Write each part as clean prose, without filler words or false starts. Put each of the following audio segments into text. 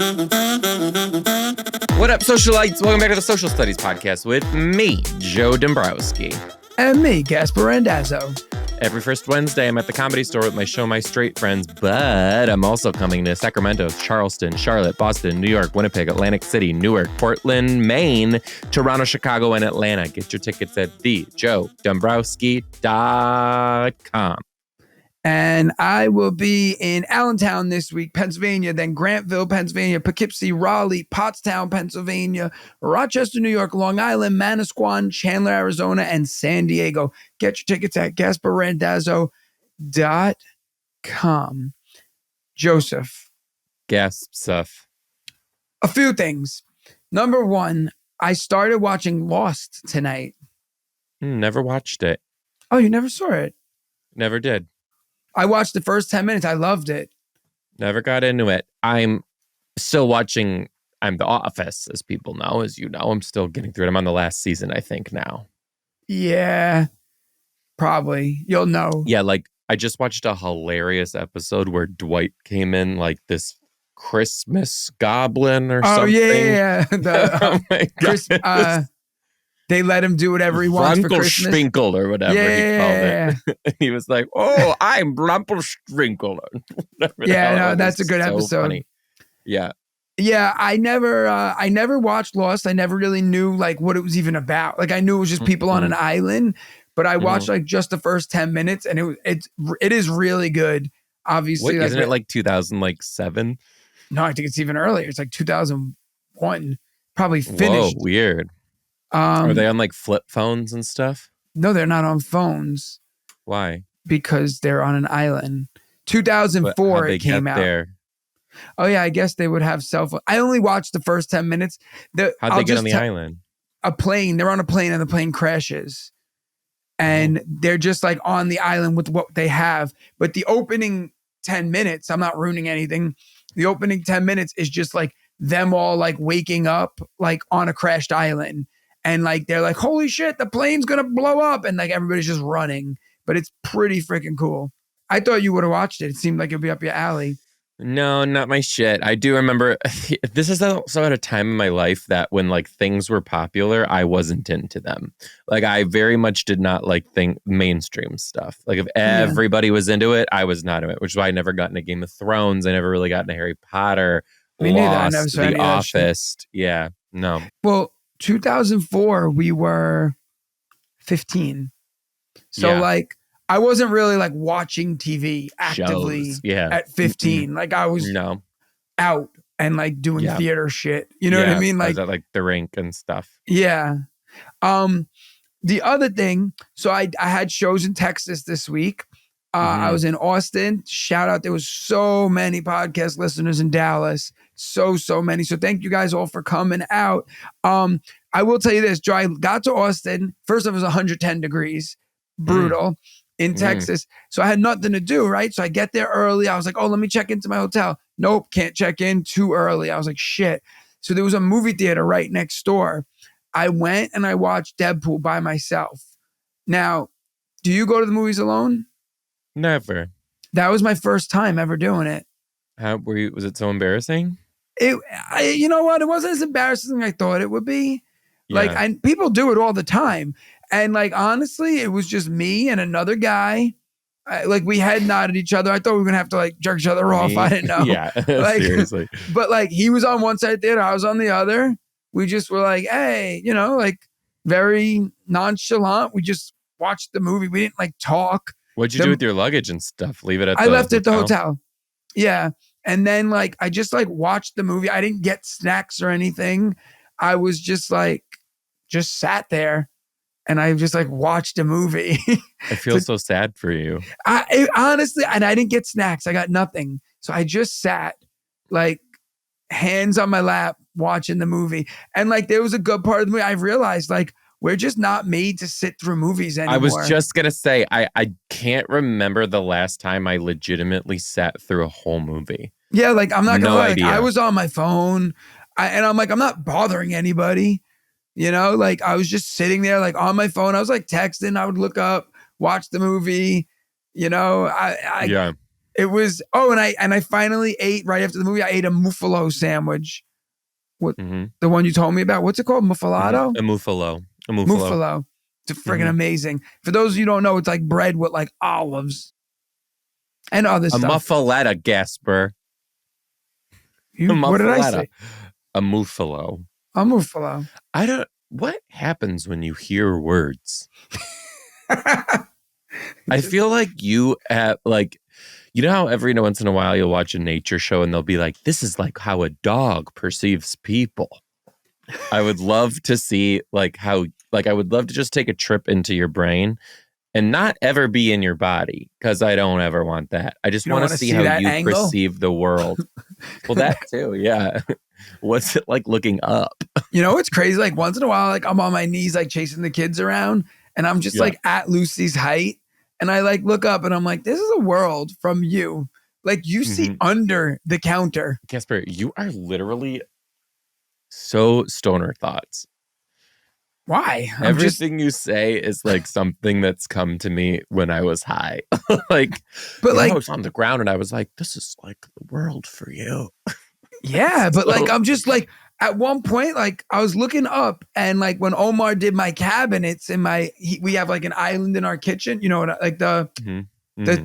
What up, socialites? Welcome back to the Social Studies Podcast with me, Joe Dombrowski. And me, Gaspare Randazzo. Every first Wednesday, I'm at the Comedy Store with my show, My Straight Friends, but I'm also coming to Sacramento, Charleston, Charlotte, Boston, New York, Winnipeg, Atlantic City, Newark, Portland, Maine, Toronto, Chicago, and Atlanta. Get your tickets at thejoedombrowski.com. And I will be in Allentown this week, Pennsylvania, then Grantville, Pennsylvania, Poughkeepsie, Raleigh, Pottstown, Pennsylvania, Rochester, New York, Long Island, Manasquan, Chandler, Arizona, and San Diego. Get your tickets at GaspareRandazzo.com. Joseph. Stuff. A few things. Number one, I started watching Lost tonight. Never watched it. Oh, you never saw it? Never did. I watched the first 10 minutes. I loved it. Never got into it. I'm still watching The Office, as people know. As you know, I'm still getting through it. I'm on the last season, I think, now. Yeah, probably. You'll know. Yeah, like I just watched a hilarious episode where Dwight came in like this Christmas goblin or something. Oh, yeah. Oh my God. They let him do whatever he wants for Christmas. Rumpelsprinkle or whatever he called it. He was like, "Oh, I'm Rumpelsprinkle." Yeah, no, that's a good episode. Funny. Yeah. Yeah, I never watched Lost. I never really knew like what it was even about. Like I knew it was just people on an island, but I watched like just the first 10 minutes and it is really good. Obviously, Wait, isn't it like 2007? No, I think it's even earlier. It's like 2001. Probably finished. Whoa, weird. Are they on like flip phones and stuff? No, they're not on phones. Why? Because they're on an island. 2004 it came out. There? Oh yeah, I guess they would have cell phone. I only watched the first 10 minutes. How'd they get on the island? A plane. They're on a plane and the plane crashes. And they're just like on the island with what they have. But the opening 10 minutes, I'm not ruining anything. The opening 10 minutes is just like them all like waking up like on a crashed island. And like, they're like, holy shit, the plane's going to blow up. And like, everybody's just running, but it's pretty freaking cool. I thought you would have watched it. It seemed like it'd be up your alley. No, not my shit. I do remember this is also at a time in my life that when like things were popular, I wasn't into them. Like I very much did not like mainstream stuff. Like if everybody was into it, I was not into it, which is why I never got into Game of Thrones. I never really got into Harry Potter. Me neither. I never saw The Office. Yeah, no. Well, 2004, we were 15. So like, I wasn't really like watching TV actively at 15. Like I was out and like doing theater shit. You know what I mean? Like at like the rink and stuff. Yeah. The other thing, so I had shows in Texas this week. I was in Austin. Shout out. There was so many podcast listeners in Dallas. So many. So thank you guys all for coming out. I will tell you this, Joe, I got to Austin. First it was 110 degrees. Brutal. In Texas. So I had nothing to do, right? So I get there early. I was like, oh, let me check into my hotel. Nope, can't check in, too early. I was like, shit. So there was a movie theater right next door. I went and I watched Deadpool by myself. Now, do you go to the movies alone? Never. That was my first time ever doing it. How were you? Was it so embarrassing? You know what? It wasn't as embarrassing as I thought it would be. Yeah. Like, people do it all the time. And like, honestly, it was just me and another guy. Like we head nodded at each other. I thought we were going to have to like jerk each other off. I didn't know. Yeah, like, seriously. But like he was on one side of the theater. I was on the other. We just were like, hey, you know, like very nonchalant. We just watched the movie. We didn't like talk. What'd you do with your luggage and stuff? Leave it at I left it at the hotel. Yeah. And then like, I just like watched the movie. I didn't get snacks or anything. I was just like, just sat there. And I just like watched a movie. I feel so sad for you. Honestly, and I didn't get snacks. I got nothing. So I just sat like hands on my lap watching the movie. And like there was a good part of the movie. I realized like we're just not made to sit through movies anymore. I was just going to say, I can't remember the last time I legitimately sat through a whole movie. Yeah, like I'm not going to lie. Like, I was on my phone and I'm like, I'm not bothering anybody. You know, like I was just sitting there like on my phone. I was like texting. I would look up, watch the movie. You know, It was, and I finally ate right after the movie. I ate a muffalo sandwich. What the one you told me about? What's it called? Muffalado? A muffalo. Muffalo. It's friggin' amazing. For those of you who don't know, it's like bread with like olives and other A stuff. muffaletta, Gaspar. What did I say? A muffalo. A muffalo. What happens when you hear words? I feel like you have you know how every once in a while you'll watch a nature show and they'll be like, this is like how a dog perceives people. I would love to see I would love to just take a trip into your brain and not ever be in your body, because I don't ever want that. I just want to see how you angle? Perceive the world. Well, that too, yeah. What's it like looking up? You know, it's crazy. Like once in a while, like I'm on my knees, like chasing the kids around, and I'm just like at Lucy's height. And I like look up and I'm like, this is a world from you. Like you see under the counter. Gaspare, you are literally so stoner thoughts. Why? Everything you say is like something that's come to me when I was high. I was on the ground and I was like, this is like the world for you. Yeah, but like I'm just like at one point, like I was looking up and like when Omar did my cabinets in we have like an island in our kitchen, you know, like the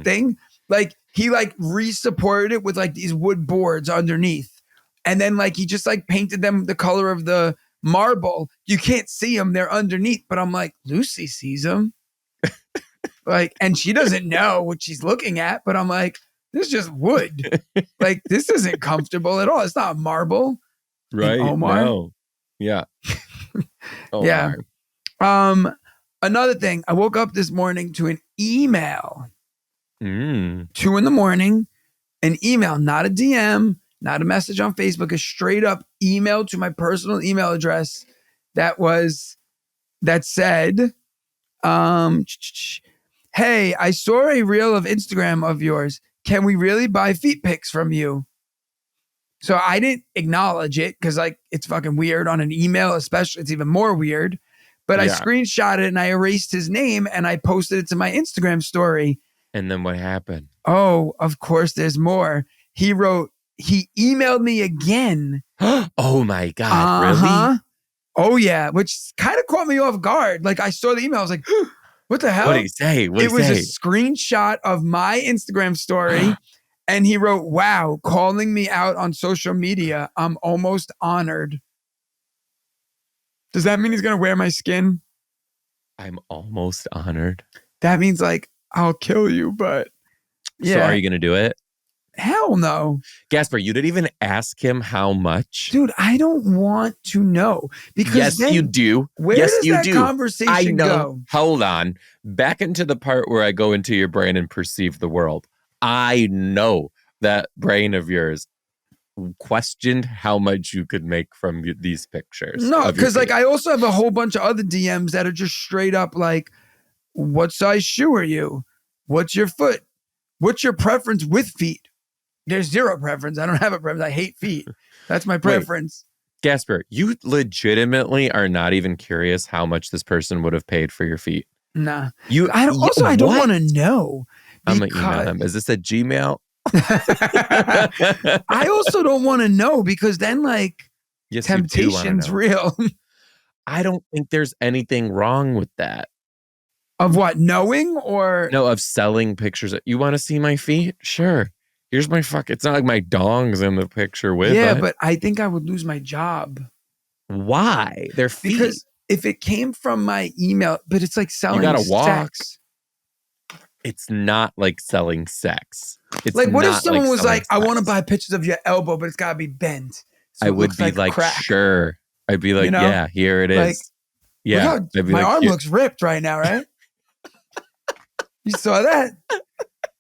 thing, like he like re-supported it with like these wood boards underneath. And then like he just like painted them the color of the marble. You can't see them, they're underneath, but I'm like, Lucy sees them. Like, and she doesn't know what she's looking at, but I'm like, this is just wood. Like this isn't comfortable at all. It's not marble. Right. Omar. No. Yeah. Yeah. Another thing, I woke up this morning to an email. 2 a.m, an email, not a DM, not a message on Facebook, a straight up email to my personal email address that said, hey, I saw a reel of Instagram of yours. Can we really buy feet pics from you? So I didn't acknowledge it because like it's fucking weird on an email, especially it's even more weird. But I screenshot it and I erased his name and I posted it to my Instagram story. And then what happened? Oh, of course there's more. He emailed me again. Oh my God, really? Oh yeah, which kind of caught me off guard. Like I saw the email, I was like, what the hell? What did he say? It was a screenshot of my Instagram story. And he wrote, wow, calling me out on social media. I'm almost honored. Does that mean he's going to wear my skin? I'm almost honored. That means like, I'll kill you, but yeah. So are you going to do it? Hell no. Gaspar, you didn't even ask him how much? Dude, I don't want to know. Because yes, you do. Where does that conversation go? Hold on. Back into the part where I go into your brain and perceive the world. I know that brain of yours questioned how much you could make from these pictures. No, because like I also have a whole bunch of other DMs that are just straight up like, what size shoe are you? What's your foot? What's your preference with feet? There's zero preference. I don't have a preference. I hate feet. That's my preference. Wait, Gaspar, you legitimately are not even curious how much this person would have paid for your feet. Nah. I don't want to know. I'm going to email them. Is this a Gmail? I also don't want to know because then like temptation's real. I don't think there's anything wrong with that. Of what? Knowing or? No, of selling pictures. You want to see my feet? Sure. Here's my it's not like my dong's in the picture with it. But I think I would lose my job. Why? Their feet. Because if it came from my email, but it's like selling sex. Walk. It's not like selling sex. It's like, what if someone was like, I want to buy pictures of your elbow, but it's got to be bent. So I would be like, sure. I'd be like, yeah, here it is. Like, yeah. My arm looks ripped right now, right? You saw that?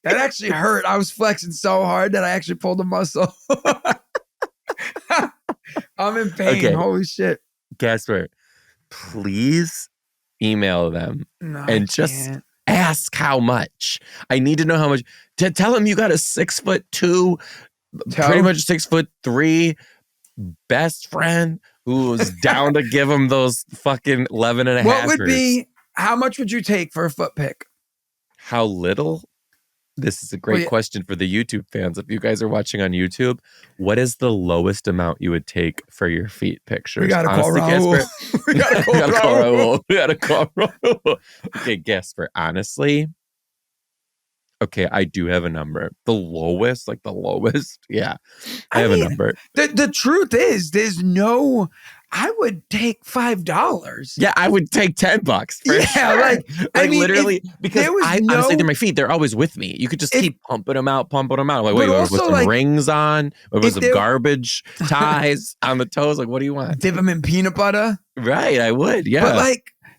That actually hurt. I was flexing so hard that I actually pulled a muscle. I'm in pain. Okay. Holy shit. Gaspar, please email them and just ask how much. I need to know how much. To tell them you got a 6'2", pretty much 6'3" best friend who's down to give him those fucking 11 and a half. What would be, how much would you take for a foot pic? How little? This is a Well, great yeah, question for the YouTube fans. If you guys are watching on YouTube, what is the lowest amount you would take for your feet we pictures? gotta call Honestly, Raul. Gaspar, We gotta we call gotta call Raul. Raul. We gotta call Raul. Okay, Gaspar, honestly, okay, I do have a number. The lowest, like the lowest. Yeah, I I have a mean, number. the truth is, there's no. I would take $5. Yeah, I would take $10 for Yeah, sure. I Like mean, if literally, because there was I honestly, they're no, my feet. They're always with me. You could just if keep pumping them out, pumping them out. Like, but wait, with also some like rings on, or with if some there garbage ties on the toes. Like, what do you want? dip them in peanut butter. Right, I would.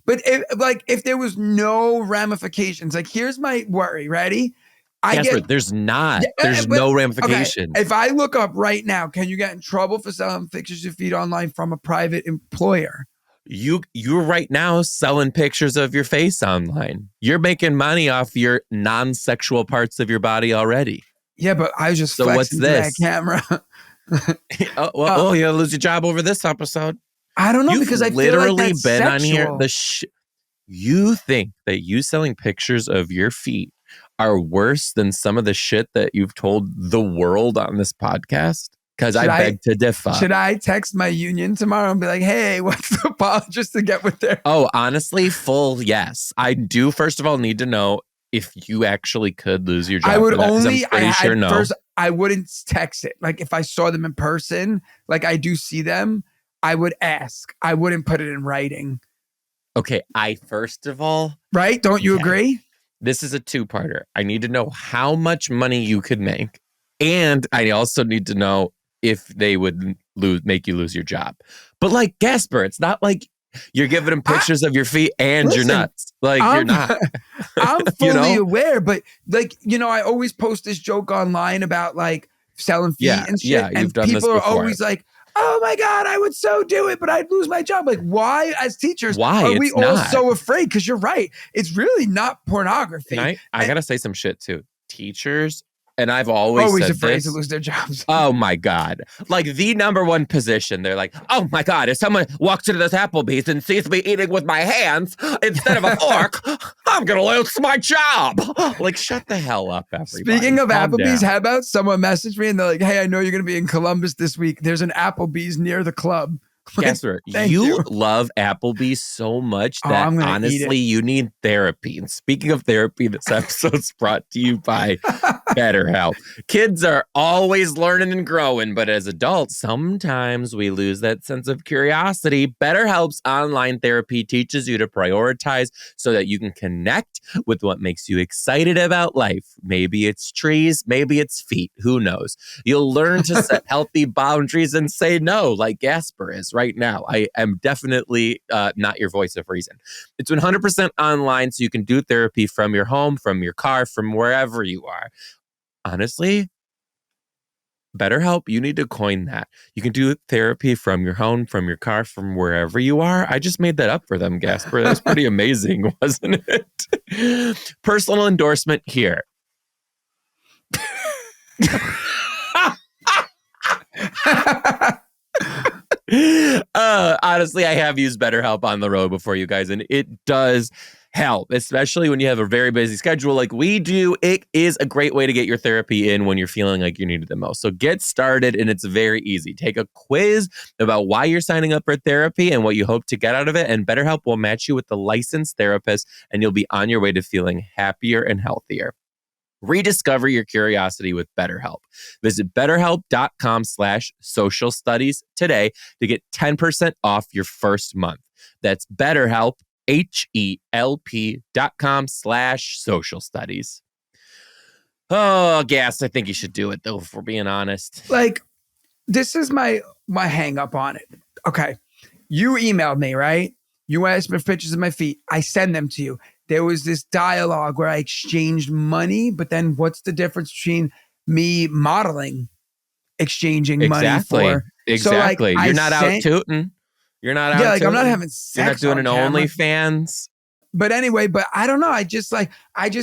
But Yeah. if there was no ramifications, like here's my worry. Ready? I Casper, get there's not. yeah, There's but no okay. ramifications. If I look up right now, can you get in trouble for selling pictures of feet online from a private employer? You're right now selling pictures of your face online. You're making money off your non-sexual parts of your body already. Yeah, but I was just So what's flexing to that this? camera. You're gonna lose your job over this episode. I don't know You've because I feel like literally that's been sexual. on here. You think that you selling pictures of your feet are worse than some of the shit that you've told the world on this podcast? Because I beg to differ. Should I text my union tomorrow and be like, hey, what's the policy just to get with their... Oh, honestly, full yes. I do, first of all, need to know if you actually could lose your job. I would for that, 'cause only, I'm pretty sure no. first, I wouldn't text it. Like if I saw them in person, like I do see them, I would ask. I wouldn't put it in writing. Okay, first of all... Right? Don't you agree? This is a two-parter. I need to know how much money you could make. And I also need to know if they would make you lose your job. But like Gaspar, it's not like you're giving them pictures of your feet and listen, you're nuts. Like you're not. I'm fully aware, but like, I always post this joke online about like selling feet and shit. Yeah, you've done this before. And people are always like, oh my God, I would so do it, but I'd lose my job. Like, why as teachers are we all so afraid? Because you're right. It's really not pornography. I gotta say some shit too. Teachers, and I've always said afraid this, to lose their jobs. Oh my God. Like the number one position. They're like, oh my God, if someone walks into this Applebee's and sees me eating with my hands instead of a fork, I'm going to lose my job. Like, shut the hell up, everybody. Speaking of Calm Applebee's, down. how about someone messaged me and they're like, hey, I know you're going to be in Columbus this week. There's an Applebee's near the club. Gaspar, you love Applebee's so much that honestly you need therapy. And speaking of therapy, this episode's brought to you by BetterHelp. Kids are always learning and growing, but as adults, sometimes we lose that sense of curiosity. BetterHelp's online therapy teaches you to prioritize so that you can connect with what makes you excited about life. Maybe it's trees, maybe it's feet, who knows? You'll learn to set healthy boundaries and say no, like Gaspar is right now. I am definitely not your voice of reason. It's 100% online, so you can do therapy from your home, from your car, from wherever you are. Honestly, BetterHelp, you need to coin that. You can do therapy from your home, from your car, from wherever you are. I just made that up for them, Gaspar. That was pretty amazing, wasn't it? Personal endorsement here. Honestly, I have used BetterHelp on the road before, you guys, and it does help, especially when you have a very busy schedule like we do. It is a great way to get your therapy in when you're feeling like you need it the most. So get started, and it's very easy. Take a quiz about why you're signing up for therapy and what you hope to get out of it, and BetterHelp will match you with the licensed therapist, and you'll be on your way to feeling happier and healthier. Rediscover your curiosity with BetterHelp. Visit betterhelp.com/social studies today to get 10% off your first month. That's BetterHelp, HELP.com/social studies. Oh, Gas, I think you should do it though, if we're being honest. Like, this is my hang up on it. Okay. You emailed me, right? You asked for pictures of my feet. I send them to you. There was this dialogue where I exchanged money, but then what's the difference between me modeling, exchanging money for? Exactly. So, like, you're not out tooting. You're not out. Yeah, like tooting. I'm not having sex. You're not doing an camera. OnlyFans. But anyway, I don't know. I just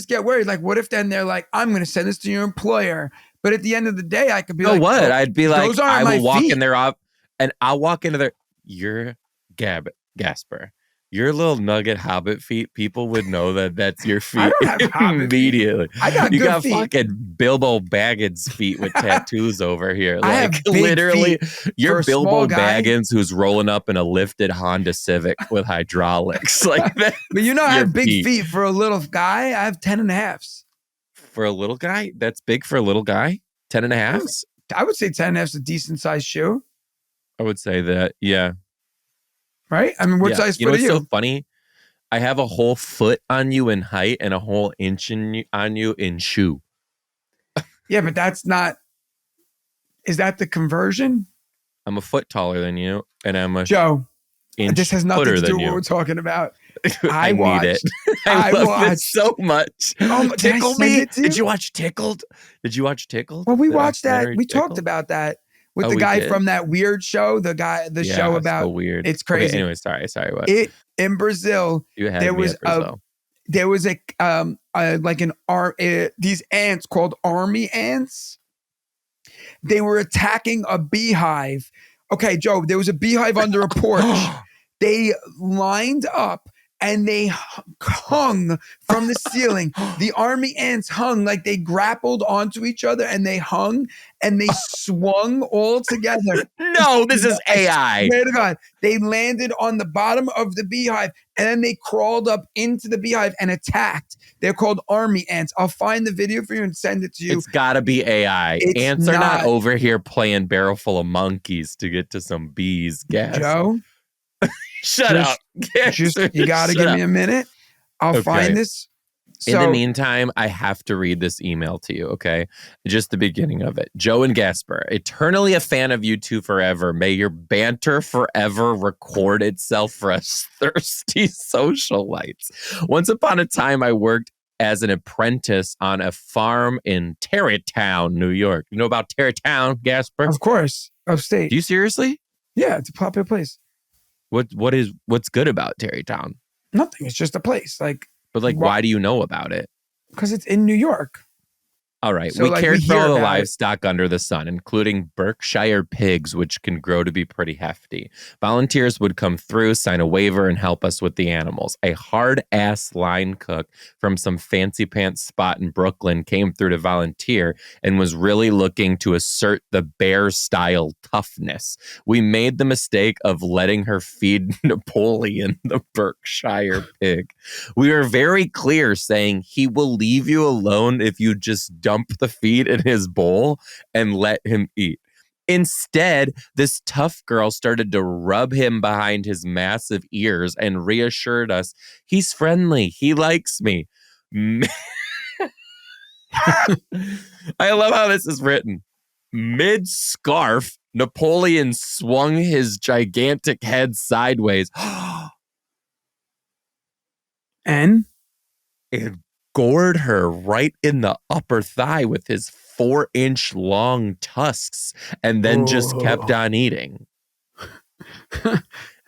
get worried. Like, what if then they're like, I'm going to send this to your employer. But at the end of the day, I could be like, what? I'd be like, I will walk feet. in there and I'll walk into there. You're Gaspar. Your little nugget hobbit feet, people would know that that's your I feet don't have hobbit feet. immediately. I got You good got feet. fucking Bilbo Baggins feet with tattoos over here. I Like have big literally, feet you're for a small Bilbo guy. Baggins who's rolling up in a lifted Honda Civic with hydraulics. Like that. But you know, I your have big feet for a little guy. I have 10 and a halves. For a little guy? That's big for a little guy? 10 and a halves? I would say 10 and a half is a decent sized shoe. I would say that, yeah. Right? I mean, what size foot are you? So funny? I have a whole foot on you in height and a whole inch on you in shoe. Yeah, but that's not. Is that the conversion? I'm a foot taller than you, and I'm a Joe. inch This has nothing to do with you. what we're talking about. I need it. I love it so much. Tickle Me. Did you watch Tickled? Well, we watched that. We talked about that with the guy from that weird show. The show about so weird. It's crazy. Okay, anyway, sorry. What? In Brazil, there was these ants called army ants. They were attacking a beehive. Okay, Joe, there was a beehive under a porch. They lined up and they hung from the ceiling. The army ants hung like they grappled onto each other and they hung and they swung all together. No, this is AI. I swear to God, they landed on the bottom of the beehive and then they crawled up into the beehive and attacked. They're called army ants. I'll find the video for you and send it to you. It's got to be AI. Ants are not over here playing barrel full of monkeys to get to some bees. Gas. Joe? Shut up. You got to give me a minute. I'll find this. In the meantime, I have to read this email to you, okay? Just the beginning of it. Joe and Gaspare, eternally a fan of you two forever. May your banter forever record itself for us thirsty socialites. Once upon a time, I worked as an apprentice on a farm in Tarrytown, New York. You know about Tarrytown, Gaspare? Of course. Upstate. Do you seriously? Yeah, it's a popular place. What's good about Tarrytown? Nothing. It's just a place. But why do you know about it? Because it's in New York. All right. We cared for all the livestock under the sun, including Berkshire pigs, which can grow to be pretty hefty. Volunteers would come through, sign a waiver, and help us with the animals. A hard-ass line cook from some fancy pants spot in Brooklyn came through to volunteer and was really looking to assert the bear-style toughness. We made the mistake of letting her feed Napoleon, the Berkshire pig. We were very clear, saying he will leave you alone if you just dump the feed in his bowl and let him eat. Instead, this tough girl started to rub him behind his massive ears and reassured us, he's friendly, he likes me. I love how this is written. Mid-scarf, Napoleon swung his gigantic head sideways and gored her right in the upper thigh with his 4-inch long tusks and then just kept on eating.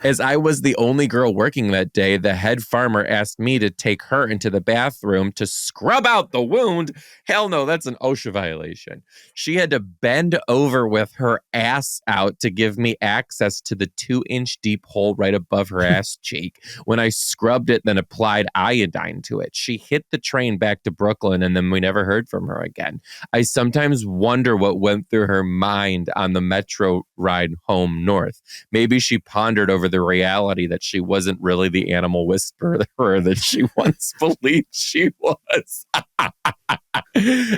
As I was the only girl working that day, the head farmer asked me to take her into the bathroom to scrub out the wound. Hell no, that's an OSHA violation. She had to bend over with her ass out to give me access to the 2-inch deep hole right above her ass cheek. When I scrubbed it, then applied iodine to it. She hit the train back to Brooklyn, and then we never heard from her again. I sometimes wonder what went through her mind on the metro ride home north. Maybe she pondered over the reality that she wasn't really the animal whisperer that she once believed she was.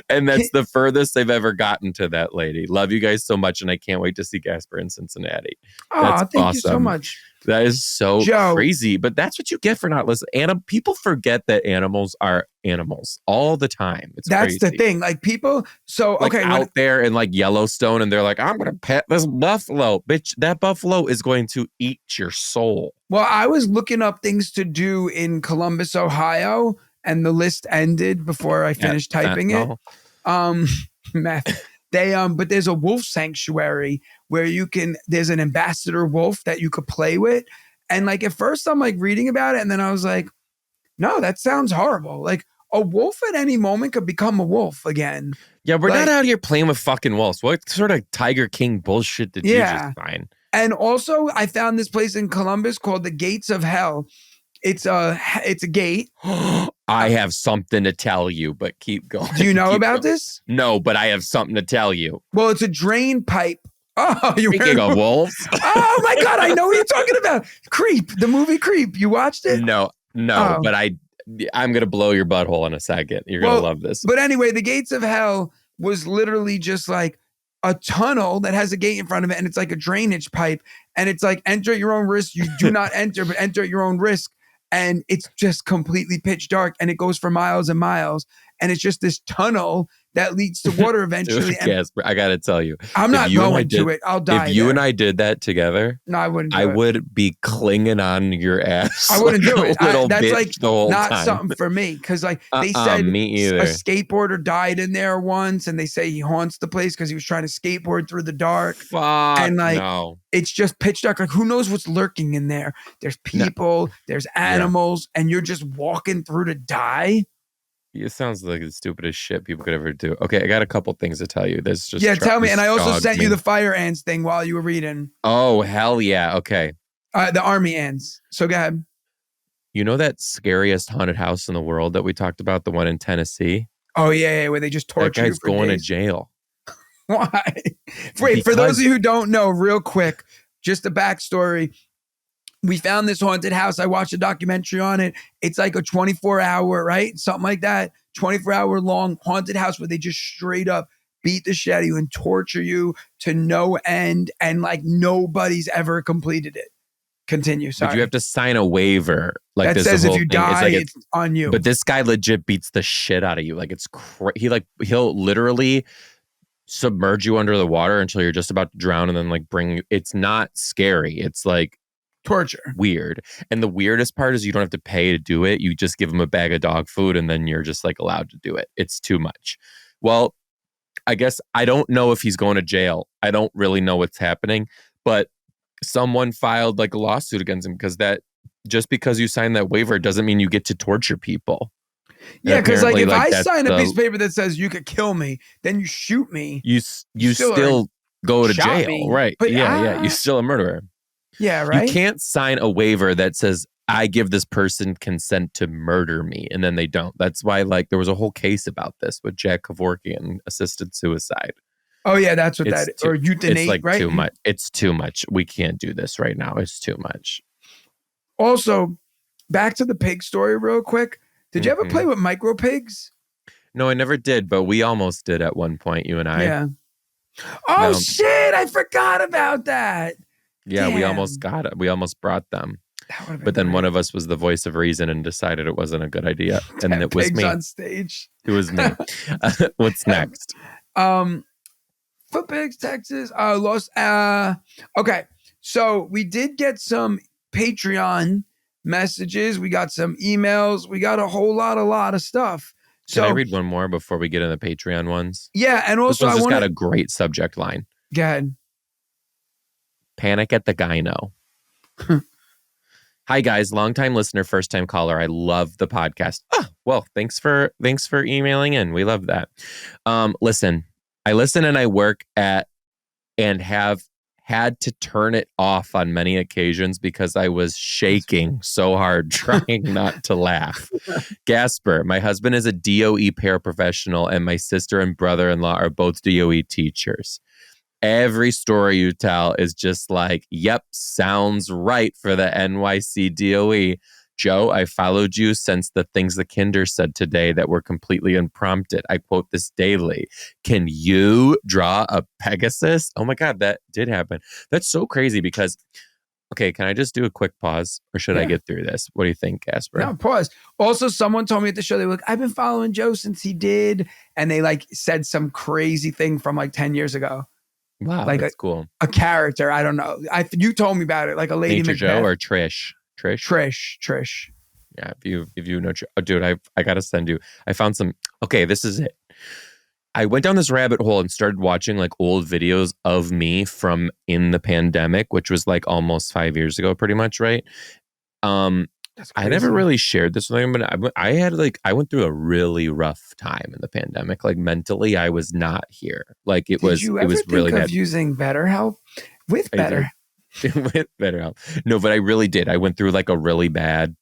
And that's the furthest they've ever gotten to that lady. Love you guys so much, and I can't wait to see Gaspare in Cincinnati. That's thank awesome. you so much. That is so Joe, crazy, but that's what you get for not listening. People forget that animals are animals all the time. That's crazy. The thing. People, out there in Yellowstone, and they're like, I'm going to pet this buffalo. Bitch, that buffalo is going to eat your soul. Well, I was looking up things to do in Columbus, Ohio, and the list ended before I finished typing it. But there's a wolf sanctuary where there's an ambassador wolf that you could play with. And at first I'm reading about it. And then I was like, no, that sounds horrible. A wolf at any moment could become a wolf again. Yeah, we're not out here playing with fucking wolves. What sort of Tiger King bullshit did you just find? And also I found this place in Columbus called the Gates of Hell. It's a gate. I have something to tell you, but keep going. Do you know Keep about going. this? No, but I have something to tell you. Well, it's a drain pipe. Oh, you're Speaking of wolves. Oh my God, I know what you're talking about. Creep, the movie Creep. You watched it? No, Oh. but I'm gonna blow your butthole in a second. You're gonna love this. But anyway, the gates of hell was literally just like a tunnel that has a gate in front of it, and it's like a drainage pipe, and it's like enter at your own risk. You do not enter, but enter at your own risk. And it's just completely pitch dark, and it goes for miles and miles, and it's just this tunnel that leads to water eventually. Dude, Gaspare, I gotta tell you, I'm not going to it. I'll die. If you and I did that together, no, I wouldn't. I would be clinging on your ass. I wouldn't do it. That's like the whole not time. something for me, because like they said, me either. A skateboarder died in there once, and they say he haunts the place because he was trying to skateboard through the dark. Fuck, and like no. It's just pitch dark. Like who knows what's lurking in there? There's people, there's animals, and you're just walking through to die. It sounds like the stupidest shit people could ever do. Okay, I got a couple things to tell you. There's just tell me. And I also sent you the fire ants thing while you were reading. Oh, hell yeah. Okay. The army ants. So go ahead. You know that scariest haunted house in the world that we talked about, the one in Tennessee? Oh yeah, where they just torture you. That guy's going to jail. Why? Wait, for those of you who don't know, real quick, just a backstory. We found this haunted house. I watched a documentary on it. It's like a 24-hour, right? Something like that. 24-hour long haunted house where they just straight up beat the shit out of you and torture you to no end. And like nobody's ever completed it. Continue. Sorry. But you have to sign a waiver. Like that says if you die, it's on you. But this guy legit beats the shit out of you. Like it's he'll literally submerge you under the water until you're just about to drown and then like bring you. It's not scary. It's like torture. Weird. And the weirdest part is you don't have to pay to do it. You just give them a bag of dog food and then you're just like allowed to do it. It's too much. Well, I guess I don't know if he's going to jail. I don't really know what's happening, but someone filed like a lawsuit against him because just because you sign that waiver doesn't mean you get to torture people. Yeah, because like if I sign a piece of paper that says you could kill me, then you shoot me. You still go to jail, me. Right? But yeah, you're still a murderer. Yeah, right. You can't sign a waiver that says I give this person consent to murder me, and then they don't. That's why like there was a whole case about this with Jack Kevorkian assisted suicide. Oh yeah, that's what that is. Or euthanasia. It's like right? too much. It's too much. We can't do this right now. It's too much. Also, back to the pig story real quick. Did you ever play with micro pigs? No, I never did, but we almost did at one point, you and I. Yeah. Oh shit, I forgot about that. Yeah, we almost got it. We almost brought them. But then one of us was the voice of reason and decided it wasn't a good idea. And it was me. On stage. It was me. What's next? Foot pigs, Texas. Lost. Okay. So we did get some Patreon messages. We got some emails. We got a whole lot of stuff. Can I read one more before we get in the Patreon ones? Yeah. And also, this one's got a great subject line. Go ahead. Panic at the gyno. Hi guys, longtime listener, first time caller. I love the podcast. Oh, well, thanks for emailing in. We love that. Listen, I listen and I work at and have had to turn it off on many occasions because I was shaking so hard trying not to laugh. Gaspare, my husband is a DOE paraprofessional and my sister and brother-in-law are both DOE teachers. Every story you tell is just like, yep, sounds right for the NYC DOE. Joe, I followed you since the things the Kinder said today that were completely unprompted. I quote this daily. Can you draw a Pegasus? Oh my God, that did happen. That's so crazy because, okay, can I just do a quick pause or should I get through this? What do you think, Gaspare? No, pause. Also, someone told me at the show, they were like, I've been following Joe since he did. And they like said some crazy thing from like 10 years ago. Wow, like that's cool. A character. I don't know. You told me about it. Like a lady Nature Macbeth. Joe or Trish? Trish. Yeah, if you know, oh, dude, I gotta send you. I found some. Okay, this is it. I went down this rabbit hole and started watching like old videos of me from in the pandemic, which was like almost 5 years ago, pretty much, right? I never really shared this with anyone, but I went through a really rough time in the pandemic. Like mentally, I was not here. Like it was really bad. Using BetterHelp with Better. With BetterHelp. No, but I really did. I went through like a really bad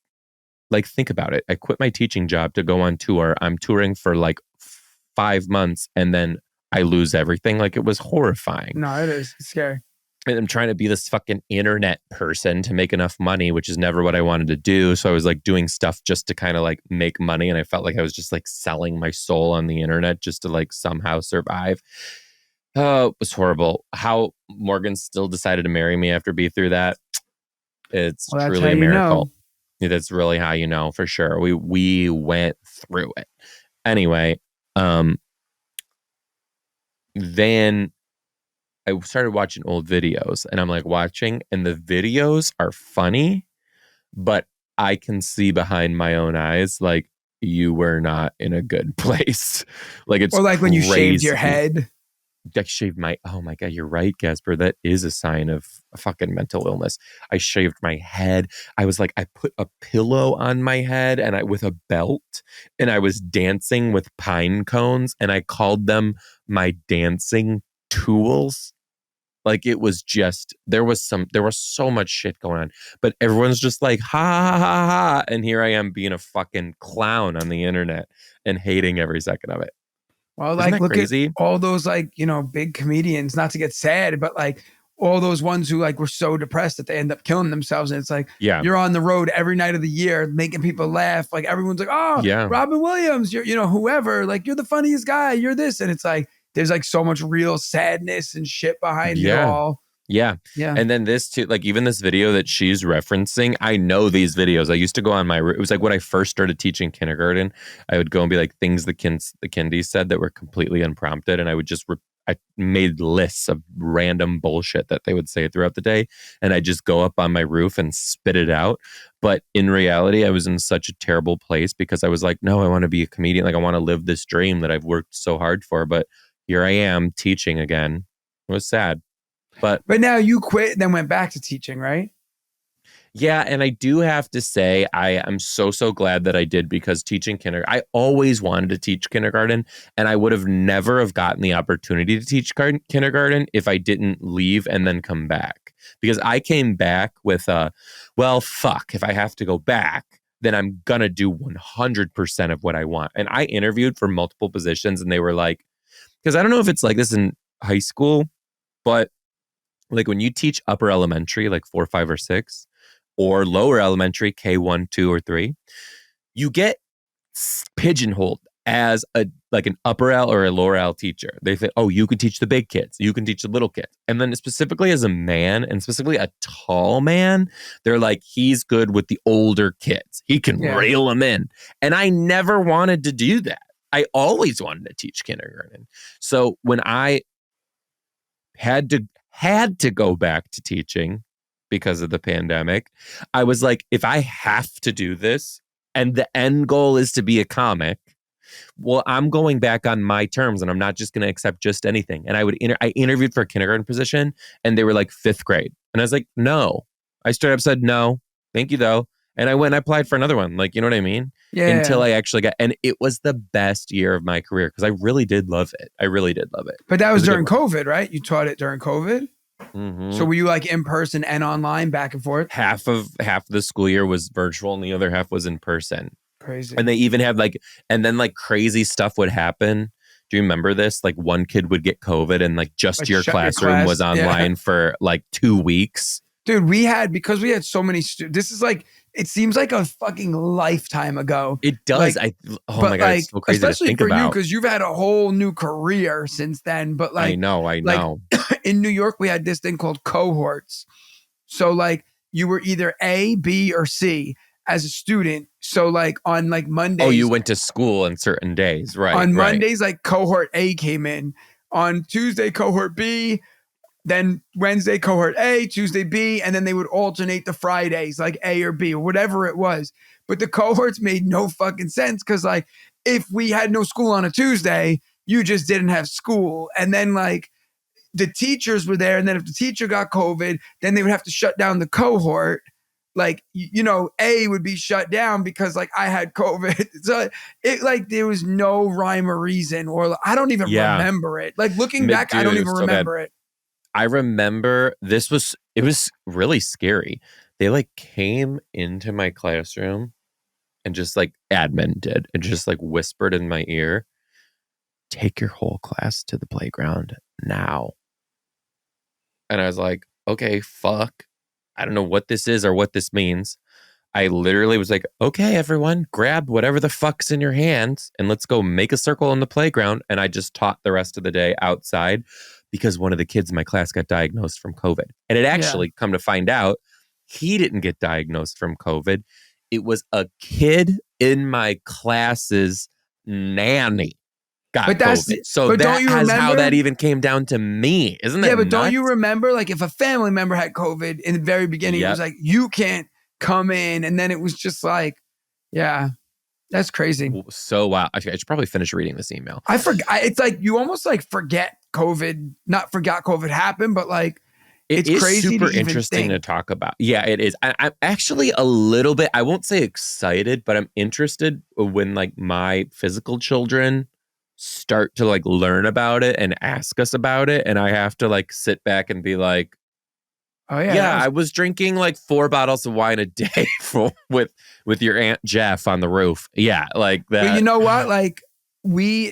like, think about it. I quit my teaching job to go on tour. I'm touring for like 5 months and then I lose everything. Like, it was horrifying. No, it is. It's scary. And I'm trying to be this fucking internet person to make enough money, which is never what I wanted to do. So I was like doing stuff just to kind of like make money. And I felt like I was just like selling my soul on the internet just to like somehow survive. Oh, it was horrible. How Morgan still decided to marry me after being through that. It's Well, that's how truly a you know. miracle. That's really how you know for sure. We went through it. Anyway, then I started watching old videos and I'm like watching and the videos are funny, but I can see behind my own eyes like you were not in a good place. Like, it's Or like when you shaved your crazy. head. I shaved my, oh my God, you're right, Gaspar. That is a sign of a fucking mental illness. I shaved my head. I was like, I put a pillow on my head and I with a belt and I was dancing with pine cones and I called them my dancing tools. Like, it was just, there was so much shit going on, but everyone's just like, ha, ha, ha, ha. And here I am being a fucking clown on the internet and hating every second of it. Well, Isn't like, that look at crazy? all those, like, big comedians, not to get sad, but like all those ones who like were so depressed that they end up killing themselves. And it's like, Yeah. you're on the road every night of the year making people laugh. Like, everyone's like, oh, Yeah. Robin Williams, you're, whoever, like, you're the funniest guy, you're this. And it's like, there's like so much real sadness and shit behind it Yeah. all. Yeah. Yeah. And then this too, like even this video that she's referencing, I know these videos. I used to go on it was like when I first started teaching kindergarten, I would go and be like things the kindies said that were completely unprompted. And I would just, I made lists of random bullshit that they would say throughout the day. And I just go up on my roof and spit it out. But in reality, I was in such a terrible place because I was like, no, I want to be a comedian. Like, I want to live this dream that I've worked so hard for. But here I am teaching again. It was sad. But now you quit and then went back to teaching, right? yeah, and I do have to say I am so glad that I did because teaching kindergarten, I always wanted to teach kindergarten and I would have never have gotten the opportunity to teach kindergarten if I didn't leave and then come back. Because I came back with well, fuck, if I have to go back, then I'm going to do 100% of what I want. And I interviewed for multiple positions and they were like, because I don't know if it's like this in high school, but like when you teach upper elementary, like 4, 5, or 6, or lower elementary, K1, 2, or 3, you get pigeonholed as like an upper L or a lower L teacher. They say, oh, you can teach the big kids, you can teach the little kids. And then specifically as a man, and specifically a tall man, they're like, he's good with the older kids. He can reel them in. And I never wanted to do that. I always wanted to teach kindergarten. So when I had to go back to teaching because of the pandemic, I was like, if I have to do this and the end goal is to be a comic, well, I'm going back on my terms and I'm not just going to accept just anything. And I interviewed for a kindergarten position and they were like 5th grade. And I was like, no. I straight up said, no, thank you though. And I went and I applied for another one. Like, you know what I mean? Yeah. Until I actually got, and it was the best year of my career because I really did love it. I really did love it. But that was during COVID, right? You taught it during COVID? Mm-hmm. So were you like in person and online back and forth? Half of the school year was virtual and the other half was in person. Crazy. And they even had like, and then like crazy stuff would happen. Do you remember this? Like one kid would get COVID and like just like your classroom was online for like 2 weeks. Dude, because we had so many students, this is like, it seems like a fucking lifetime ago. It does. Like, oh my God, it's so crazy especially to think for about. you, because you've had a whole new career since then. But like, I know. Like, in New York, we had this thing called cohorts. So like you were either A, B, or C as a student. So like on like Mondays. Oh, you went to school on certain days, right? On Mondays, like cohort A came in. On Tuesday, cohort B. Then Wednesday, cohort A, Tuesday, B, and then they would alternate the Fridays, like A or B or whatever it was. But the cohorts made no fucking sense because, like, if we had no school on a Tuesday, you just didn't have school. And then, like, the teachers were there. And then if the teacher got COVID, then they would have to shut down the cohort. Like, A would be shut down because, like, I had COVID. So it, like, there was no rhyme or reason, or I don't even remember it. Like, looking back, I don't even remember it. I remember it was really scary. They like came into my classroom and just like admin did and just like whispered in my ear, take your whole class to the playground now. And I was like, okay, fuck. I don't know what this is or what this means. I literally was like, okay, everyone, grab whatever the fuck's in your hands and let's go make a circle on the playground. And I just taught the rest of the day outside because one of the kids in my class got diagnosed from COVID. And it actually, come to find out, he didn't get diagnosed from COVID. It was a kid in my class's nanny got COVID. So that has how that even came down to me. Isn't that nuts? Don't you remember, like, if a family member had COVID in the very beginning, it was like, you can't come in. And then it was just like, yeah, that's crazy. So wow. I should probably finish reading this email. I forgot. It's like, you almost like forget COVID, not forgot COVID happened, but like, it's crazy. Super interesting to talk about. Yeah, it is. I'm actually a little bit, I won't say excited, but I'm interested when like my physical children start to like learn about it and ask us about it. And I have to like sit back and be like, oh yeah, I was drinking like 4 bottles of wine a day with your Aunt Jeff on the roof. Yeah, like that. But you know what? Like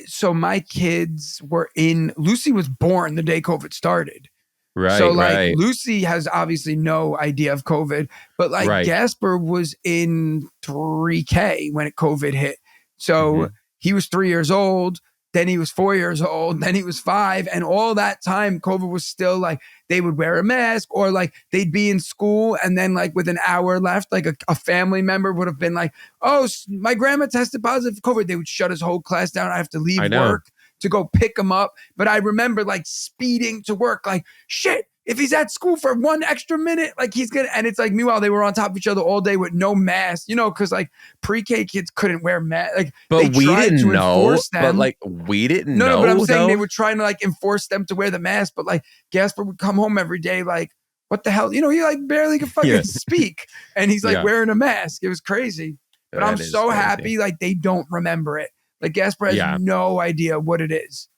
so my kids Lucy was born the day COVID started. Right. So like Lucy has obviously no idea of COVID, but like Gaspare was in 3K when COVID hit. So he was 3 years old. Then he was 4 years old. Then he was 5. And all that time, COVID was still like, they would wear a mask or like they'd be in school. And then like with an hour left, like a family member would have been like, oh, my grandma tested positive for COVID. They would shut his whole class down. I have to leave work to go pick him up. But I remember like speeding to work, like, shit, if he's at school for 1 extra minute, like he's gonna, and it's like, meanwhile, they were on top of each other all day with no mask, you know, because like pre-K kids couldn't wear masks. Like, but we didn't know, but like, we didn't know. No, but I'm saying they were trying to like enforce them to wear the mask, but like Gaspare would come home every day, like, what the hell? You know, he like barely could fucking speak. And he's like wearing a mask. It was crazy. But that I'm so happy, like, they don't remember it. Like Gaspare has no idea what it is.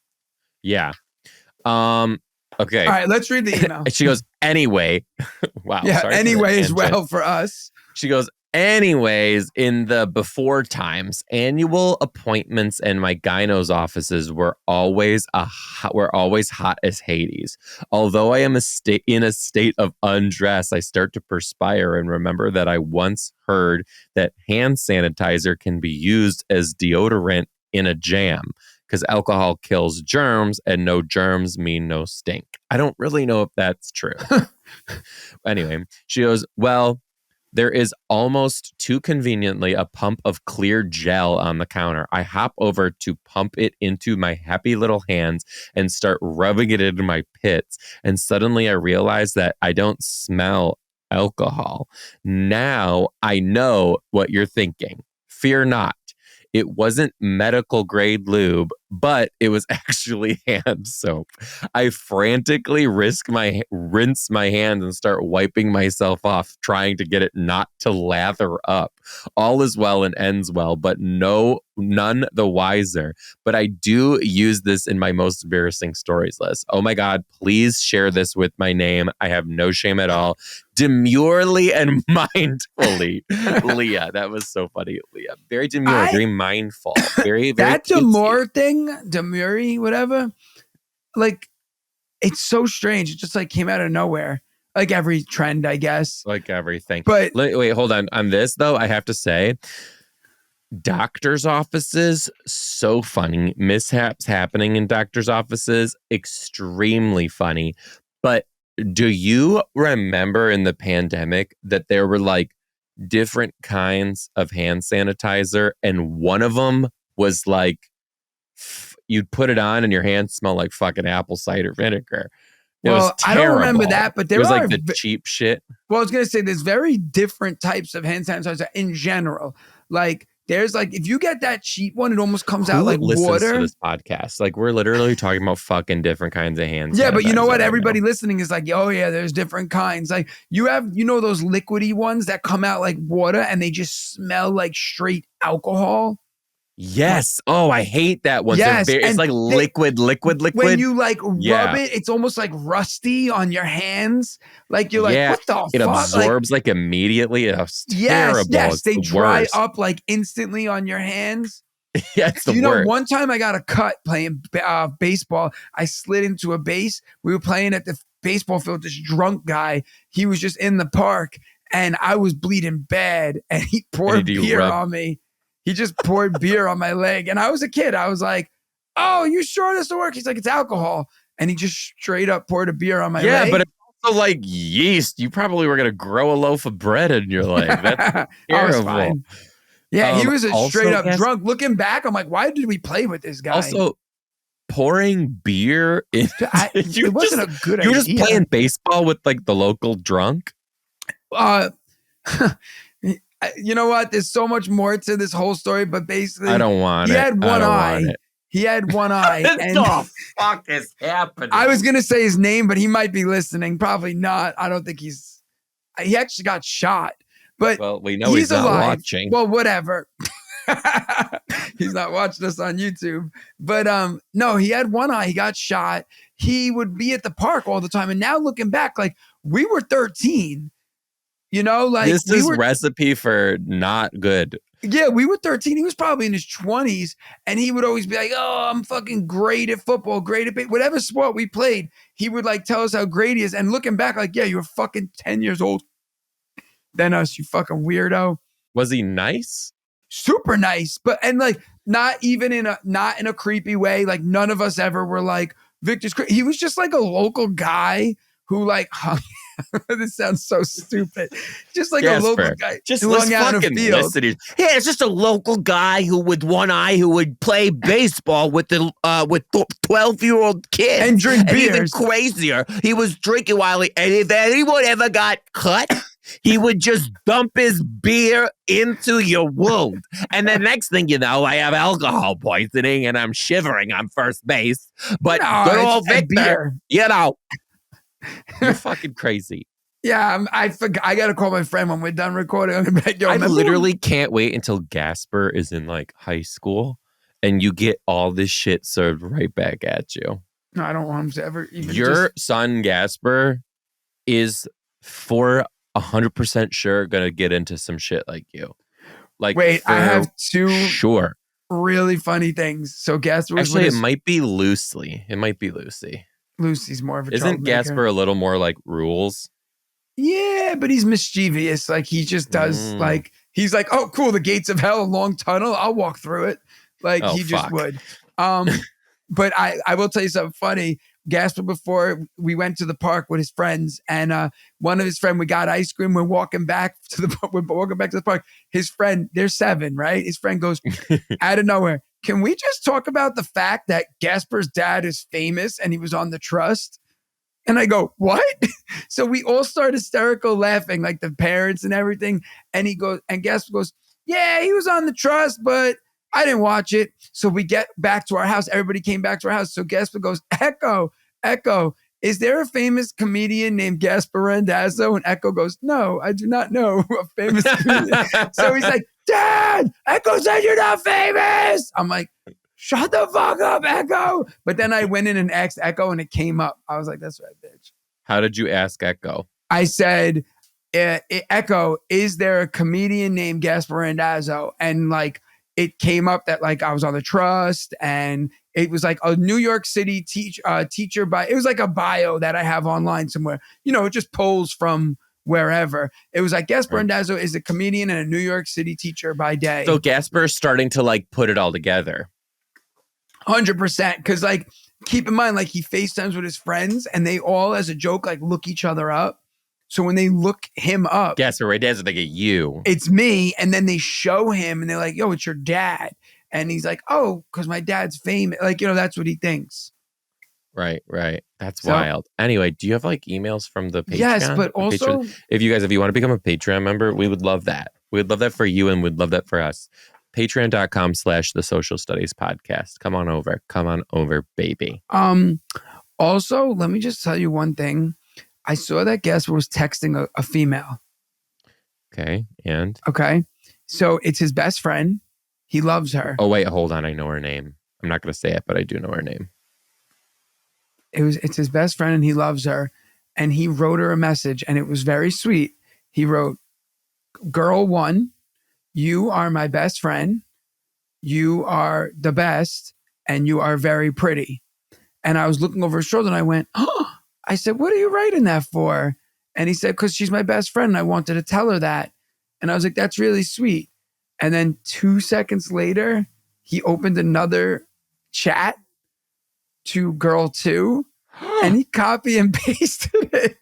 Yeah. Okay. All right, let's read the email. She goes, anyway. Wow. Yeah, anyway as well for us. She goes, anyways, in the before times, annual appointments in my gyno's offices were always hot as Hades. Although I am in a state of undress, I start to perspire and remember that I once heard that hand sanitizer can be used as deodorant in a jam because alcohol kills germs and no germs mean no stink. I don't really know if that's true. Anyway, she goes, well, there is almost too conveniently a pump of clear gel on the counter. I hop over to pump it into my happy little hands and start rubbing it into my pits. And suddenly I realize that I don't smell alcohol. Now I know what you're thinking. Fear not. It wasn't medical grade lube, but it was actually hand soap. I frantically rinse my hands and start wiping myself off, trying to get it not to lather up. All is well and ends well, but none the wiser. But I do use this in my most embarrassing stories list. Oh my God, please share this with my name. I have no shame at all. Demurely and mindfully. Leah. That was so funny, Leah. Very demure, very mindful. Very, very that demure thing, demurry, whatever. Like, it's so strange. It just like came out of nowhere. Like every trend, I guess. Like everything. But wait, hold on. On this, though, I have to say, doctor's offices, so funny. Mishaps happening in doctor's offices, extremely funny. But do you remember in the pandemic that there were like different kinds of hand sanitizer, and one of them was like you'd put it on and your hands smell like fucking apple cider vinegar. Well, I don't remember that, but there was like the cheap shit. Well, I was gonna say there's very different types of hand sanitizer in general. Like there's like, if you get that cheap one, it almost comes out like water. To this podcast, like we're literally talking about fucking different kinds of hand sanitizer. Yeah, but you know what? Everybody listening is like, oh yeah, there's different kinds. Like you have, you know, those liquidy ones that come out like water and they just smell like straight alcohol. Yes. Oh, I hate that one. Yes, It's like liquid. When you like rub Yeah. it, it's almost like rusty on your hands. Like you're like, Yeah. what the It fuck? Like, absorbs like immediately. It's yes, terrible. yes, It's they the dry worst. up like instantly on your hands. Yeah, it's the You know, worst. one time I got a cut playing baseball. I slid into a base. We were playing at the baseball field. This drunk guy, he was just in the park, and I was bleeding bad. And he poured beer on me. He just poured beer on my leg, and I was a kid. I was like, "Oh, you sure this will work?" He's like, "It's alcohol," and he just straight up poured a beer on my leg. Yeah, but it's also like yeast. You probably were gonna grow a loaf of bread in your leg. That's terrible. Yeah, he was a straight up yes, drunk. Looking back, I'm like, why did we play with this guy? Also, pouring beer in. It wasn't a good idea. You were just playing baseball with like the local drunk. You know what? There's so much more to this whole story, but basically, I don't want it. He had one eye. He had one eye. What the fuck is happening? I was gonna say his name, but he might be listening. Probably not. I don't think he's. He actually got shot. But well, we know he's not alive. watching. Well, whatever. He's not watching us on YouTube. But no, he had one eye. He got shot. He would be at the park all the time. And now looking back, like we were 13. You know, like this is recipe for not good. Yeah, we were 13. He was probably in his 20s, and he would always be like, "Oh, I'm fucking great at football, great at whatever sport we played." He would like tell us how great he is, and looking back, like, "Yeah, you were fucking 10 years old than us, you fucking weirdo." Was he nice? Super nice, but and like not in a creepy way. Like none of us ever were like Victor's. He was just like a local guy who like hung. This sounds so stupid. Just like a local guy just who hung out in a field. Listeners. Yeah, it's just a local guy who with one eye who would play baseball with 12-year-old kids and drink beers. Even crazier, he was drinking while and if anyone ever got cut, he would just dump his beer into your wound. And the next thing you know, I have alcohol poisoning and I'm shivering on first base. But good old Victor, you know. You're fucking crazy. Yeah, I got to call my friend when we're done recording. I'm gonna be like, yo, I literally can't wait until Gaspare is in like high school and you get all this shit served right back at you. No, I don't want him to ever even. Your son Gaspare is for 100% sure gonna get into some shit like you. Like, wait, I have two really funny things. So Gaspare was actually, it might be Lucy's more of a Isn't Gaspare a little more like rules? Yeah, but he's mischievous. Like he just does like he's like, oh, cool, the gates of hell, a long tunnel. I'll walk through it. Like just would. But I will tell you something funny. Gaspare, before we went to the park with his friends, and one of his friends, we got ice cream. We're walking back to the park. His friend, they're 7, right? His friend goes out of nowhere. Can we just talk about the fact that Gaspar's dad is famous and he was on the trust? And I go, what? So we all start hysterical laughing, like the parents and everything. And Gaspare goes, yeah, he was on the trust, but I didn't watch it. So we get back to our house. Everybody came back to our house. So Gaspare goes, Echo, is there a famous comedian named Gaspare Randazzo? And Echo goes, no, I do not know a famous comedian. So he's like, Dad, Echo said you're not famous. I'm like, shut the fuck up, Echo. But then I went in and asked Echo and it came up. I was like, that's right, bitch. How did you ask Echo? I said, Echo, is there a comedian named Gaspare Randazzo? And like, it came up that like I was on the trust and it was like a New York City teacher it was like a bio that I have online somewhere. You know, it just pulls from wherever. It was like Gaspare Randazzo is a comedian and a New York City teacher by day. So Gaspar's starting to like put it all together. 100%. Because like, keep in mind, like he FaceTimes with his friends and they all as a joke, like look each other up. So when they look him up, Gaspare Randazzo, they get you. It's me. And then they show him and they're like, yo, it's your dad. And he's like, oh, because my dad's famous. Like, you know, that's what he thinks. Right. That's wild. Anyway, do you have like emails from the Patreon? Yes, but also, if you want to become a Patreon member, we would love that. We'd love that for you and we'd love that for us. Patreon.com/the Social Studies Podcast. Come on over, baby. Also, let me just tell you one thing. I saw that Gaspare was texting a female. Okay. And? Okay. So it's his best friend. He loves her. Oh, wait, hold on. I know her name. I'm not going to say it, but I do know her name. It's his best friend and he loves her. And he wrote her a message and it was very sweet. He wrote, "Girl one, you are my best friend. You are the best and you are very pretty." And I was looking over his shoulder and I went, "Oh," I said, "What are you writing that for?" And he said, "Because she's my best friend and I wanted to tell her that." And I was like, "That's really sweet." And then 2 seconds later, he opened another chat to girl two and he copy and pasted it.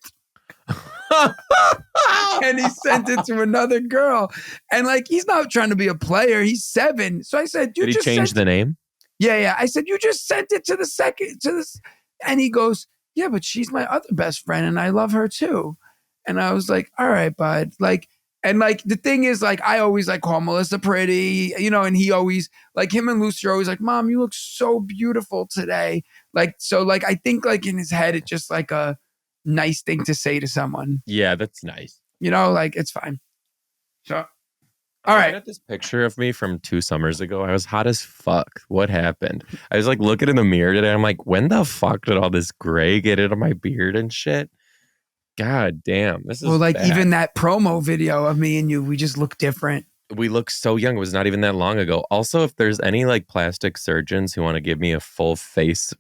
And he sent it to another girl. And like, he's not trying to be a player. He's 7. So I said, Did he change the name? Yeah. I said, "You just sent it to the second, to this." And he goes, "Yeah, but she's my other best friend and I love her too." And I was like, "All right, bud." Like, and like, the thing is, like, I always like call Melissa pretty, and he always, like, him and Lucy are always like, "Mom, you look so beautiful today." Like, so like, I think like in his head, it's just like a nice thing to say to someone. Yeah, that's nice. Like, it's fine. So, all right. I got this picture of me from 2 summers ago. I was hot as fuck. What happened? I was like looking in the mirror today. I'm like, when the fuck did all this gray get into my beard and shit? God damn. This is like bad. even that promo video of me and you, we just look different. We look so young. It was not even that long ago. Also, if there's any like plastic surgeons who want to give me a full face,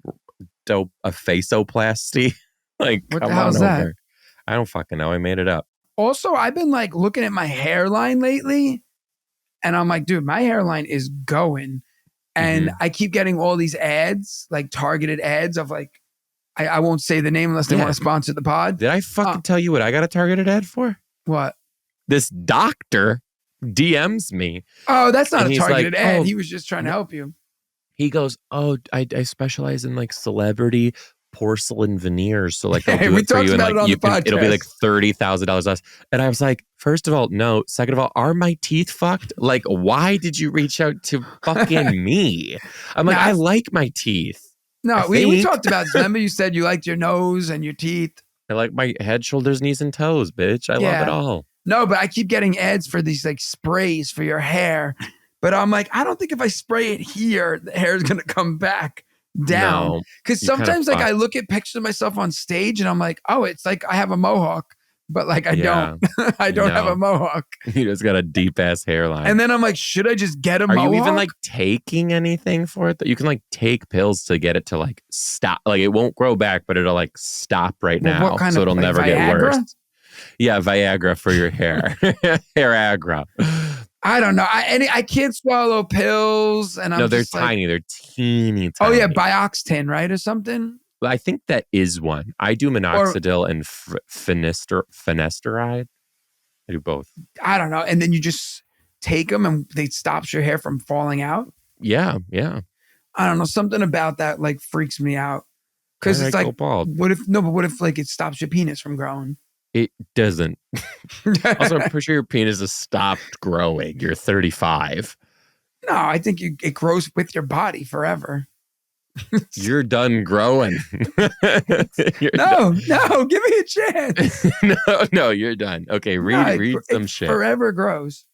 a faceoplasty, like, What come the hell's on that? over. I don't fucking know. I made it up. Also, I've been like looking at my hairline lately and I'm like, dude, my hairline is going. And I keep getting all these ads, like targeted ads of like, I won't say the name unless they want to sponsor the pod. Did I fucking tell you what I got a targeted ad for? What? This doctor DMs me. Oh, that's not And a he's targeted like, ad. "Oh, He was just trying to help you. He goes, "Oh, I specialize in like celebrity porcelain veneers. So like they'll Hey, do we it for talked you and about like it on you the can, it'll be podcast. like $30,000 less." And I was like, first of all, no. Second of all, are my teeth fucked? Like, why did you reach out to fucking me? I'm like, Nah, I like my teeth. No, we talked about this. Remember you said you liked your nose and your teeth. I like my head, shoulders, knees, and toes, bitch. I love it all. No, but I keep getting ads for these like sprays for your hair. But I'm like, I don't think if I spray it here, the hair is going to come back down. Because sometimes like I look at pictures of myself on stage and I'm like, oh, it's like I have a mohawk. But like I don't. I don't have a mohawk. You just got a deep ass hairline. And then I'm like, should I just get a mohawk? Are you even like taking anything for it? That you can like take pills to get it to like stop. Like it won't grow back, but it'll like stop right now. What kind so of, it'll like, never Viagra? get worse. Yeah, Viagra for your hair. Hairagra. I don't know. I can't swallow pills, and No, they're tiny. They're teeny tiny. Oh yeah, Bioxtin, right, or something. I think that is one. I do minoxidil and finasteride. I do both. I don't know. And then you just take them, and they stops your hair from falling out. Yeah. I don't know. Something about that like freaks me out because it's like, what if like it stops your penis from growing? It doesn't. Also, I'm pretty sure your penis has stopped growing. You're 35. No, I think it grows with your body forever. You're done growing. No, give me a chance. No, you're done. Okay, read some shit. Forever grows.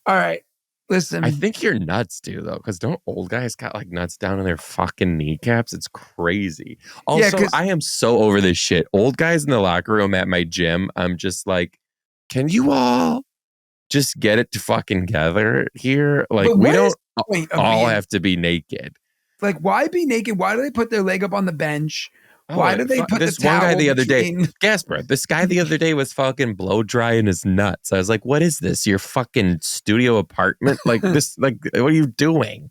All right, listen. I think you're nuts, dude, though, because don't old guys got like nuts down in their fucking kneecaps? It's crazy. Also, I am so over this shit. Old guys in the locker room at my gym, I'm just like, can you all just get it to fucking together here? Like, we don't all have to be naked. Like, why be naked? Why do they put their leg up on the bench? Why do they put this the towel one guy the other day? between... Gaspare, this guy the other day was fucking blow drying his nuts. I was like, "What is this? Your fucking studio apartment? Like this? Like, what are you doing?"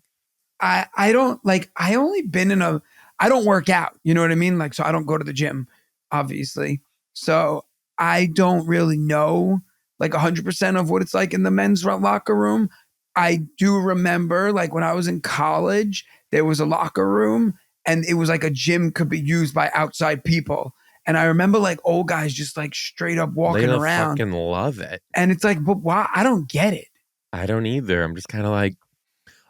I don't like. I only been in a. I don't work out. You know what I mean? Like, so I don't go to the gym, obviously. So I don't really know like 100% of what it's like in the men's locker room. I do remember like when I was in college, there was a locker room and it was like a gym could be used by outside people. And I remember like old guys just like straight up walking around. Fucking love it. And it's like, but why? I don't get it. I don't either. I'm just kind of like,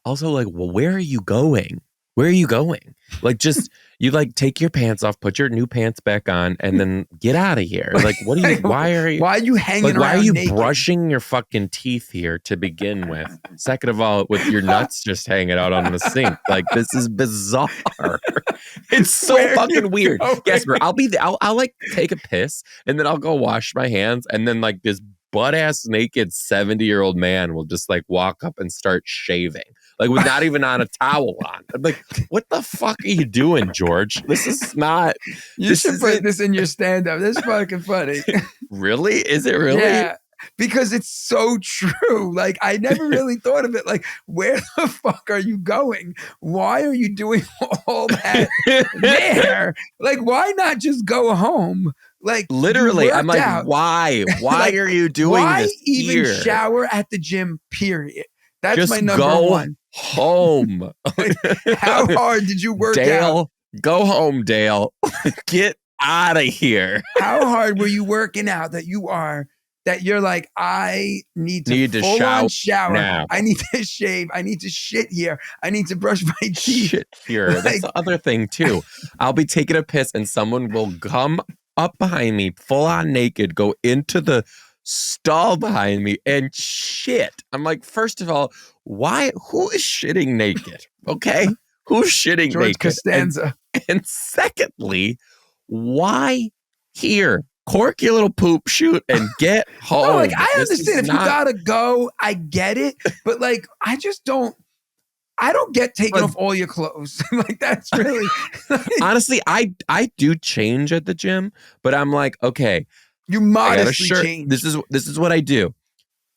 also like, well, where are you going? Where are you going? Like, just, You like take your pants off, put your new pants back on, and then get out of here. Like, what are you? Why are you hanging around? Why are you naked? brushing your fucking teeth here to begin with? Second of all, with your nuts just hanging out on the sink. Like, this is bizarre. It's so fucking weird. Gaspare, I'll like take a piss and then I'll go wash my hands, and then like this butt ass naked 70-year-old man will just like walk up and start shaving, like with not even on a towel on. I'm like, what the fuck are you doing, George? This is not. You should put this in your stand-up. This is fucking funny. Really? Is it really? Yeah. Because it's so true. Like, I never really thought of it. Like, where the fuck are you going? Why are you doing all that there? Like, why not just go home? Like, literally, I'm like, why? Why like, are you doing why this? Why even here? shower at the gym? Period. That's just my number go one. Home. Like, how hard did you work Dale, out? Go home, Dale. Get out of here. How hard were you working out that you're like, I need to full on shower. Now. I need to shave. I need to shit here. I need to brush my teeth. Shit here. Like, that's the other thing too. I'll be taking a piss and someone will come up behind me, full on naked, go into the stall behind me and shit. I'm like, first of all, who is shitting naked? Okay. Who's shitting George naked? Costanza. And secondly, why here? Cork your little poop shoot and get home. No, like, I understand if you gotta go, I get it. But like, I don't get taken off all your clothes. Like, that's really honestly, I do change at the gym, but I'm like, okay, you modestly change. This is what I do.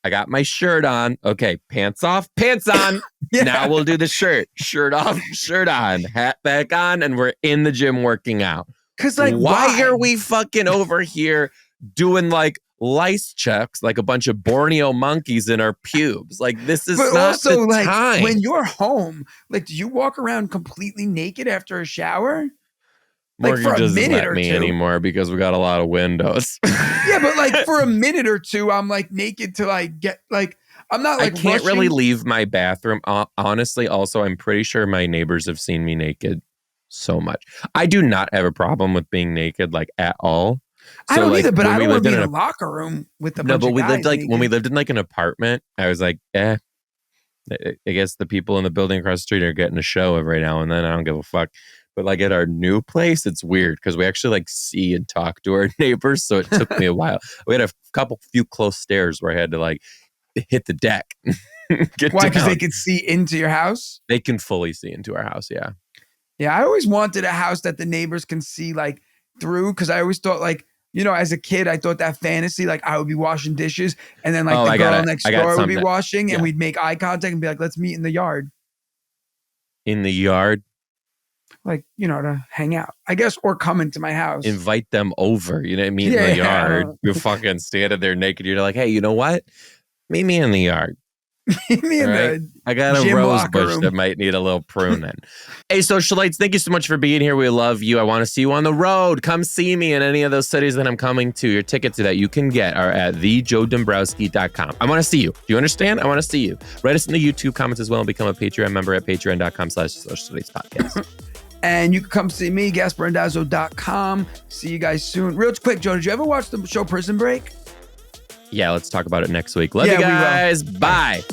I got my shirt on. Okay, pants off, pants on. Yeah. Now we'll do the shirt. Shirt off, shirt on, hat back on, and we're in the gym working out. Because like, why are we fucking over here doing like lice checks like a bunch of Borneo monkeys in our pubes? Like, this is not also, the like, time. when you're home, like, do you walk around completely naked after a shower? Morgan like, doesn't let me anymore because we got a lot of windows. Yeah, but like for a minute or two, I'm like naked till I get like, I'm not like I can't rushing. really leave my bathroom. Honestly, also, I'm pretty sure my neighbors have seen me naked so much. I do not have a problem with being naked, like, at all. So, I don't either, but I don't want to be in a locker room with a bunch of guys. No, but we lived like naked. When we lived in like an apartment, I was like, I guess the people in the building across the street are getting a show every now and then. I don't give a fuck. But like at our new place, it's weird because we actually like see and talk to our neighbors. So it took me a while. We had a few close stairs where I had to like hit the deck. Why? Because they could see into your house? They can fully see into our house, yeah. Yeah, I always wanted a house that the neighbors can see like through, because I always thought like, you know, as a kid, I thought that fantasy, like I would be washing dishes and then like the girl next door would be washing and we'd make eye contact and be like, let's meet in the yard. In the yard? Like, you know, to hang out, I guess, or come into my house. Invite them over, you know what I mean? In the yard. You're fucking standing there naked. You're like, hey, you know what? Meet me in the yard. I got a rose bush that might need a little pruning. Hey, socialites, thank you so much for being here. We love you. I want to see you on the road. Come see me in any of those cities that I'm coming to. Your tickets to that you can get are at thejoedombrowski.com. I want to see you. Do you understand? I want to see you. Write us in the YouTube comments as well and become a Patreon member at patreon.com/socialspadspodcast. And you can come see me, GaspareRandazzo.com. See you guys soon. Real quick, Joe, did you ever watch the show Prison Break? Yeah, let's talk about it next week. Love you guys. Bye.